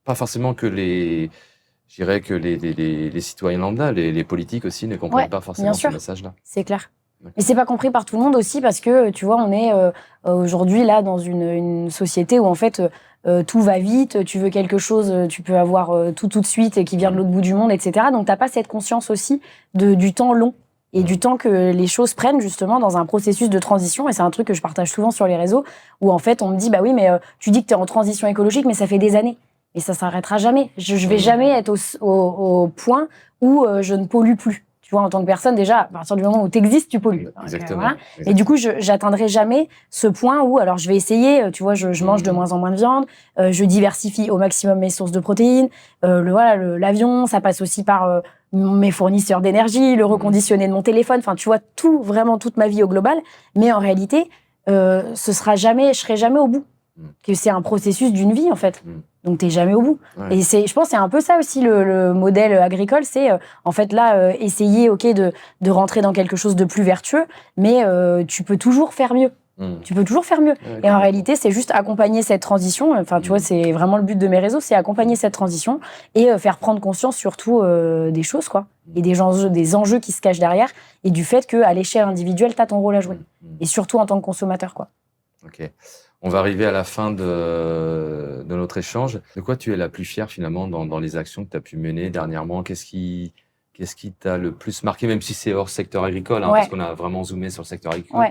B: Pas forcément que les citoyens lambda, les politiques aussi ne comprennent pas forcément ce message-là.
A: C'est clair. Mais c'est pas compris par tout le monde aussi parce que, tu vois, on est aujourd'hui là dans une société où en fait tout va vite, tu veux quelque chose, tu peux avoir tout de suite et qui vient de l'autre bout du monde, etc. Donc t'as pas cette conscience aussi du temps long et du temps que les choses prennent justement dans un processus de transition. Et c'est un truc que je partage souvent sur les réseaux où en fait on me dit, bah oui, mais tu dis que t'es en transition écologique, mais ça fait des années. Et ça s'arrêtera jamais. Je vais jamais être au point où je ne pollue plus. Tu vois, en tant que personne, déjà, à partir du moment où tu existes, tu pollues.
B: Exactement.
A: Voilà. Et du coup, j'atteindrai jamais ce point où, alors je vais essayer, tu vois, je mange de moins en moins de viande, je diversifie au maximum mes sources de protéines, l'avion, ça passe aussi par mes fournisseurs d'énergie, le reconditionné de mon téléphone, enfin, tu vois, vraiment toute ma vie au global. Mais en réalité, je serai jamais au bout. Que c'est un processus d'une vie, en fait. Donc, t'es jamais au bout. Et je pense que c'est un peu ça aussi, le modèle agricole. C'est, en fait, là, essayer, de rentrer dans quelque chose de plus vertueux, mais tu peux toujours faire mieux. Tu peux toujours faire mieux. Et en réalité, c'est juste accompagner cette transition. Enfin, tu vois, c'est vraiment le but de mes réseaux, c'est accompagner cette transition et faire prendre conscience surtout des choses, quoi. Et des enjeux qui se cachent derrière et du fait qu'à l'échelle individuelle, t'as ton rôle à jouer. Et surtout en tant que consommateur, quoi.
B: Ok. On va arriver à la fin de notre échange. De quoi tu es la plus fière finalement dans les actions que tu as pu mener dernièrement? Qu'est-ce qui t'a le plus marqué, même si c'est hors secteur agricole, parce qu'on a vraiment zoomé sur le secteur agricole.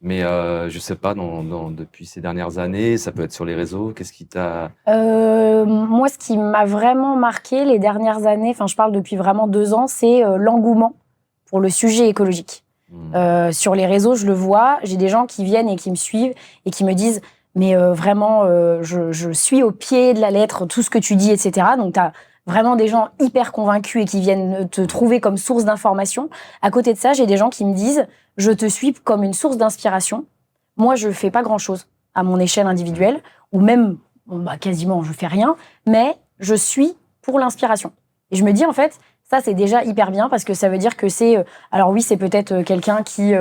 B: Mais je sais pas, depuis ces dernières années, ça peut être sur les réseaux. Qu'est-ce qui t'a...
A: Moi, ce qui m'a vraiment marqué les dernières années, enfin, je parle depuis vraiment 2 ans, c'est l'engouement pour le sujet écologique. Sur les réseaux, je le vois, j'ai des gens qui viennent et qui me suivent et qui me disent mais vraiment, je suis au pied de la lettre tout ce que tu dis, etc. Donc, tu as vraiment des gens hyper convaincus et qui viennent te trouver comme source d'information. À côté de ça, j'ai des gens qui me disent je te suis comme une source d'inspiration. Moi, je fais pas grand-chose à mon échelle individuelle, ou même, quasiment, je fais rien, mais je suis pour l'inspiration. Et je me dis, en fait, ça, c'est déjà hyper bien parce que ça veut dire que c'est... alors oui, c'est peut-être quelqu'un qui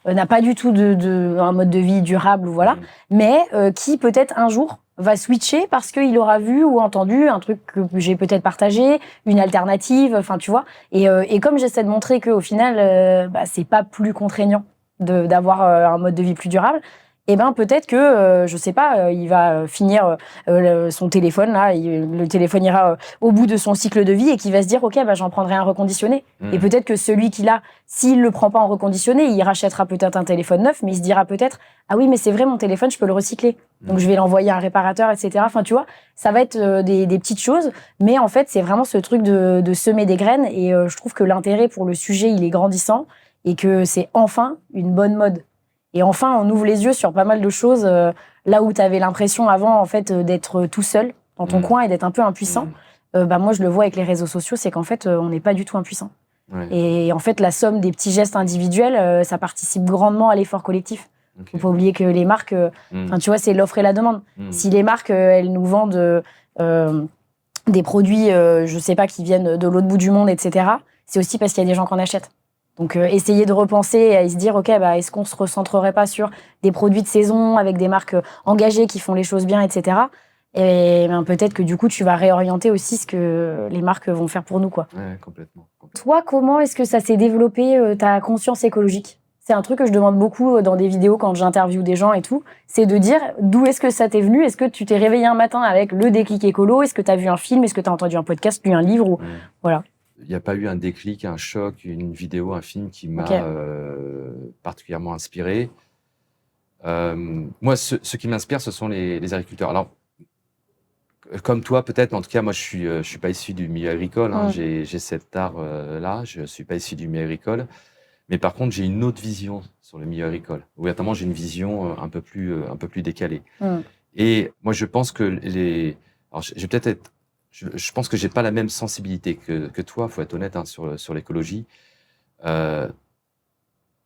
A: n'a pas du tout un mode de vie durable, voilà, mais qui peut-être un jour va switcher parce qu'il aura vu ou entendu un truc que j'ai peut-être partagé, une alternative, enfin, tu vois. Et comme j'essaie de montrer qu'au final, c'est pas plus contraignant d'avoir un mode de vie plus durable, eh ben peut-être que, je sais pas, il va finir son téléphone, là, le téléphone ira au bout de son cycle de vie et qu'il va se dire, OK, j'en prendrai un reconditionné. Et peut-être que celui qu'il a, s'il le prend pas en reconditionné, il rachètera peut-être un téléphone neuf, mais il se dira peut-être, ah oui, mais c'est vrai, mon téléphone, je peux le recycler. Donc je vais l'envoyer à un réparateur, etc. Enfin, tu vois, ça va être des petites choses, mais en fait, c'est vraiment ce truc de semer des graines et je trouve que l'intérêt pour le sujet, il est grandissant et que c'est enfin une bonne mode. Et enfin, on ouvre les yeux sur pas mal de choses, là où tu avais l'impression avant, en fait, d'être tout seul dans ton coin et d'être un peu impuissant. Moi, je le vois avec les réseaux sociaux, c'est qu'en fait, on n'est pas du tout impuissant. Ouais. Et en fait, la somme des petits gestes individuels, ça participe grandement à l'effort collectif. Okay. Faut pas oublier que les marques, tu vois, c'est l'offre et la demande. Si les marques, elles nous vendent des produits, je sais pas, qui viennent de l'autre bout du monde, etc., c'est aussi parce qu'il y a des gens qui en achètent. Donc, essayer de repenser et se dire, OK, est-ce qu'on se recentrerait pas sur des produits de saison avec des marques engagées qui font les choses bien, etc. Et peut-être que du coup, tu vas réorienter aussi ce que les marques vont faire pour nous, quoi.
B: Ouais, complètement.
A: Toi, comment est-ce que ça s'est développé, ta conscience écologique ? C'est un truc que je demande beaucoup dans des vidéos quand j'interviewe des gens et tout. C'est de dire d'où est-ce que ça t'est venu ? Est-ce que tu t'es réveillé un matin avec le déclic écolo ? Est-ce que tu as vu un film ? Est-ce que tu as entendu un podcast, lu un livre ou... Voilà.
B: Il n'y a pas eu un déclic, un choc, une vidéo, un film qui m'a particulièrement inspiré. Moi, ce qui m'inspire, ce sont les agriculteurs. Alors, comme toi, peut-être, mais en tout cas, moi, je suis pas issu du milieu agricole. Hein, j'ai cet art-là, je suis pas issu du milieu agricole. Mais par contre, j'ai une autre vision sur le milieu agricole. Notamment, j'ai une vision un peu plus décalée. Et moi, je pense que alors, je vais peut-être être... Je pense que j'ai pas la même sensibilité que toi, faut être honnête, hein, sur l'écologie.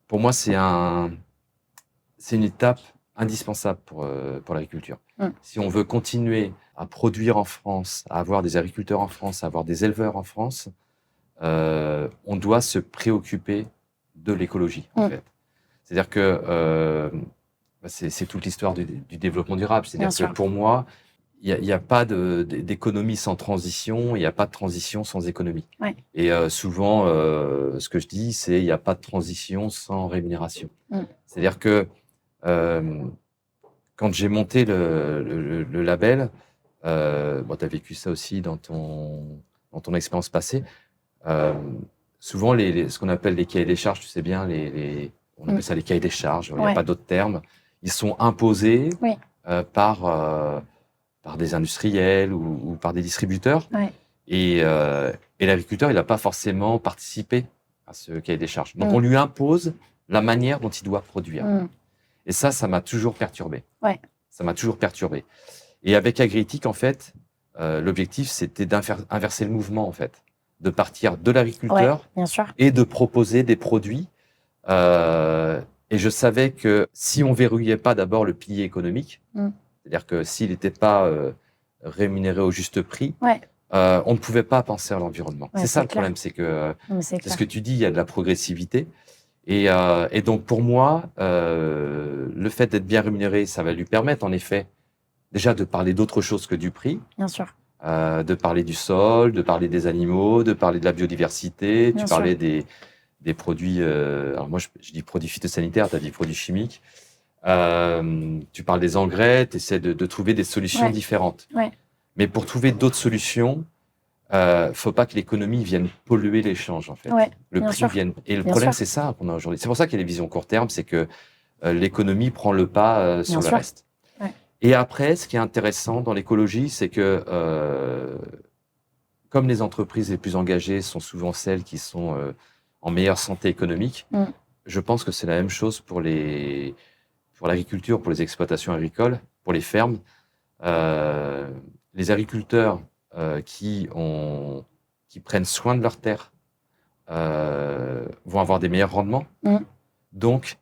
B: Pour moi, c'est une étape indispensable pour l'agriculture. Si on veut continuer à produire en France, à avoir des agriculteurs en France, à avoir des éleveurs en France, on doit se préoccuper de l'écologie, en fait. C'est-à-dire que c'est toute l'histoire du développement durable. C'est-à-dire que pour moi, il n'y a pas d'économie sans transition, il n'y a pas de transition sans économie. Ouais. Et souvent, ce que je dis, c'est il n'y a pas de transition sans rémunération. C'est-à-dire que quand j'ai monté le label, tu as vécu ça aussi dans ton expérience passée, souvent, ce qu'on appelle les cahiers des charges, tu sais bien, on appelle ça les cahiers des charges, il n'y a pas d'autre terme, ils sont imposés par des industriels ou par des distributeurs. Ouais. Et l'agriculteur, il n'a pas forcément participé à ce cahier des charges. Donc, on lui impose la manière dont il doit produire. Et ça m'a toujours perturbé. Ouais. Ça m'a toujours perturbé. Et avec Agritic, en fait, l'objectif, c'était d'inverser le mouvement, en fait, de partir de l'agriculteur et de proposer des produits. Et je savais que si on verrouillait pas d'abord le pilier économique, c'est-à-dire que s'il n'était pas rémunéré au juste prix, on ne pouvait pas penser à l'environnement. C'est ça le problème, c'est que c'est ce que tu dis, il y a de la progressivité. Et donc pour moi, le fait d'être bien rémunéré, ça va lui permettre en effet déjà de parler d'autre chose que du prix. Bien sûr. De parler du sol, de parler des animaux, de parler de la biodiversité. Tu parlais des produits. Alors moi, je dis produits phytosanitaires, tu as dit produits chimiques. Tu parles des engrais, tu essaies de trouver des solutions différentes. Ouais. Mais pour trouver d'autres solutions, faut pas que l'économie vienne polluer l'échange, en fait. Ouais, le prix vienne. Et le problème, c'est ça qu'on a aujourd'hui. C'est pour ça qu'il y a les visions court terme, c'est que l'économie prend le pas sur le reste.
A: Ouais.
B: Et après, ce qui est intéressant dans l'écologie, c'est que comme les entreprises les plus engagées sont souvent celles qui sont en meilleure santé économique, je pense que c'est la même chose pour l'agriculture, pour les exploitations agricoles, pour les fermes. Les agriculteurs qui prennent soin de leurs terres vont avoir des meilleurs rendements. Donc,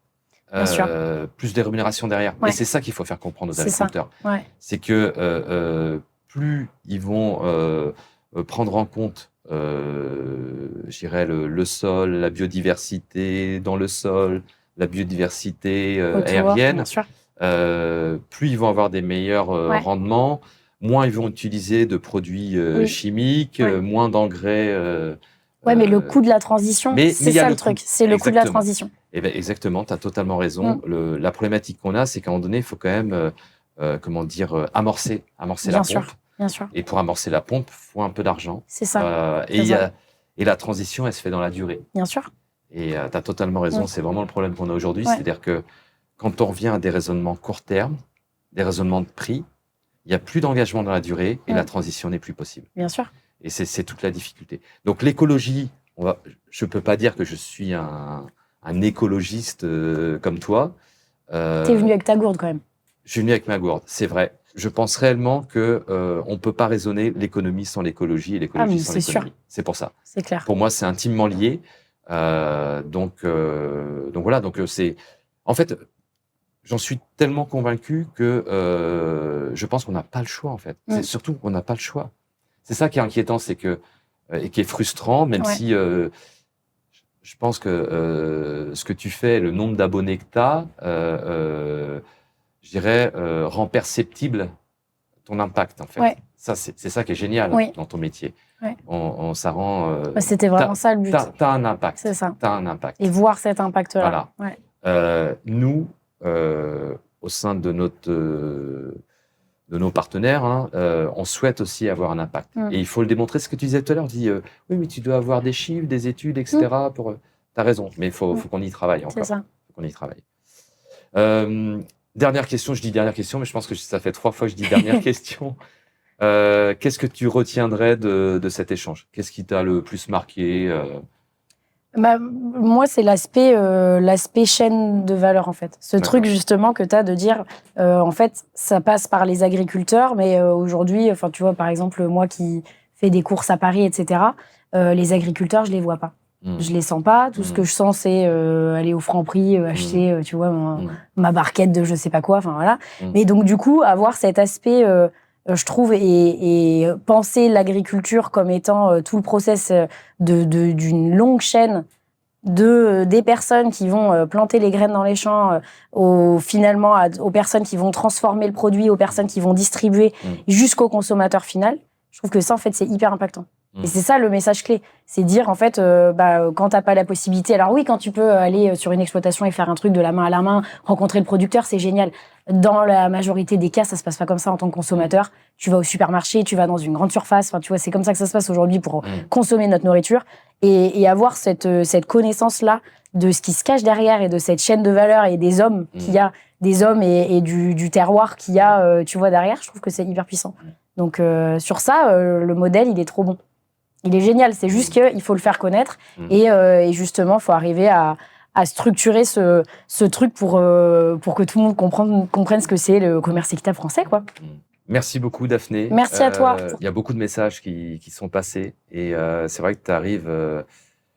B: plus de rémunération derrière.
A: Ouais.
B: Et c'est ça qu'il faut faire comprendre aux agriculteurs.
A: Ouais.
B: C'est que plus ils vont prendre en compte, je dirais, le sol, la biodiversité dans le sol, la biodiversité aérienne, plus ils vont avoir des meilleurs rendements, moins ils vont utiliser de produits chimiques, moins d'engrais.
A: Mais le coût de la transition, c'est ça le truc. C'est le coût de la transition.
B: Eh ben, exactement, tu as totalement raison. La problématique qu'on a, c'est qu'à un moment donné, il faut quand même amorcer la pompe.
A: Bien sûr.
B: Et pour amorcer la pompe, il faut un peu d'argent.
A: C'est ça.
B: Et la transition, elle se fait dans la durée.
A: Bien sûr.
B: Et tu as totalement raison. C'est vraiment le problème qu'on a aujourd'hui. C'est-à-dire que quand on revient à des raisonnements court terme, des raisonnements de prix, il n'y a plus d'engagement dans la durée et la transition n'est plus possible.
A: Bien sûr.
B: Et c'est toute la difficulté. Donc l'écologie, je ne peux pas dire que je suis un écologiste comme toi.
A: Tu es venu avec ta gourde quand même.
B: Je suis venu avec ma gourde, c'est vrai. Je pense réellement qu'on ne peut pas raisonner l'économie sans l'écologie et l'écologie sans l'économie. C'est pour ça.
A: C'est clair.
B: Pour moi, c'est intimement lié. Donc voilà. En fait, j'en suis tellement convaincu que je pense qu'on n'a pas le choix, en fait. C'est surtout qu'on n'a pas le choix. C'est ça qui est inquiétant, et qui est frustrant, même si je pense que ce que tu fais, le nombre d'abonnés que tu as, je dirais, rend perceptible ton impact, en fait.
A: Ouais.
B: Ça, c'est ça qui est génial dans ton métier. Ouais. Ça rend...
A: c'était vraiment ça le but.
B: Tu as un impact.
A: C'est ça.
B: Tu as un impact.
A: Et voir cet impact-là.
B: Voilà. Ouais. Nous, au sein de nos partenaires, on souhaite aussi avoir un impact. Et il faut le démontrer. Ce que tu disais tout à l'heure, tu dis oui, mais tu dois avoir des chiffres, des études, etc. Tu as raison, mais il faut qu'on y travaille encore.
A: C'est ça.
B: Il faut qu'on y travaille. Dernière question, je dis dernière question, mais je pense que ça fait 3 fois que je dis dernière question. Qu'est-ce que tu retiendrais de cet échange? Qu'est-ce qui t'a le plus marqué?
A: Moi, c'est l'aspect chaîne de valeur, en fait. Ce truc, justement, que tu as de dire, en fait, ça passe par les agriculteurs, mais aujourd'hui, tu vois, par exemple, moi qui fais des courses à Paris, etc., les agriculteurs, je les vois pas. Je les sens pas. Tout ce que je sens, c'est aller au Franprix, acheter, tu vois, ma barquette de je sais pas quoi, enfin voilà. Mais donc, du coup, avoir cet aspect... je trouve, et penser l'agriculture comme étant tout le process d'une longue chaîne des personnes qui vont planter les graines dans les champs, finalement aux personnes qui vont transformer le produit, aux personnes qui vont distribuer jusqu'au consommateur final. Je trouve que ça, en fait, c'est hyper impactant. Et c'est ça le message clé, c'est dire en fait, quand t'as pas la possibilité, alors oui, quand tu peux aller sur une exploitation et faire un truc de la main à la main, rencontrer le producteur, c'est génial. Dans la majorité des cas, ça se passe pas comme ça en tant que consommateur. Tu vas au supermarché, tu vas dans une grande surface, enfin tu vois, c'est comme ça que ça se passe aujourd'hui pour consommer notre nourriture et avoir cette connaissance-là de ce qui se cache derrière et de cette chaîne de valeur et des hommes qu'il y a, des hommes et du terroir qu'il y a, tu vois, derrière, je trouve que c'est hyper puissant. Donc sur ça, le modèle, il est trop bon. Il est génial, c'est juste qu'il faut le faire connaître et justement, il faut arriver à structurer ce truc pour que tout le monde comprenne ce que c'est le commerce équitable français, quoi.
B: Merci beaucoup, Daphné.
A: Merci à toi.
B: Il y a beaucoup de messages qui sont passés et c'est vrai que tu arrives...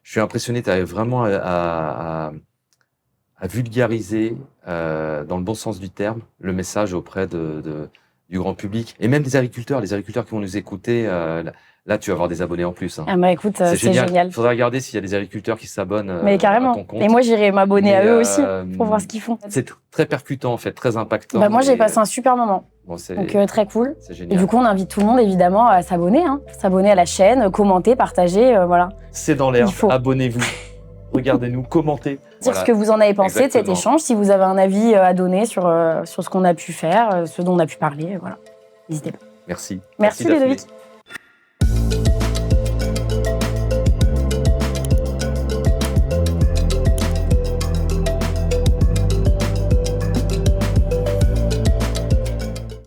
B: je suis impressionné, tu arrives vraiment à vulgariser, dans le bon sens du terme, le message auprès du grand public et même des agriculteurs. Les agriculteurs qui vont nous écouter... Là, tu vas avoir des abonnés en plus.
A: Ah bah écoute, c'est génial.
B: Il faudra regarder s'il y a des agriculteurs qui s'abonnent
A: mais carrément.
B: à ton compte.
A: Et moi, j'irai m'abonner à eux aussi pour voir ce qu'ils font.
B: C'est très percutant, en fait, très impactant.
A: Bah moi, j'ai passé un super moment. Donc très cool.
B: C'est génial.
A: Et du coup, on invite tout le monde, évidemment, à s'abonner. S'abonner à la chaîne, commenter, partager, voilà.
B: C'est dans l'air. Abonnez-vous. Regardez-nous, commentez.
A: Dire ce que vous en avez pensé de cet échange. Si vous avez un avis à donner sur ce qu'on a pu faire, ce dont on a pu parler, voilà. N'hésitez pas.
B: Merci.
A: Merci Ludovic.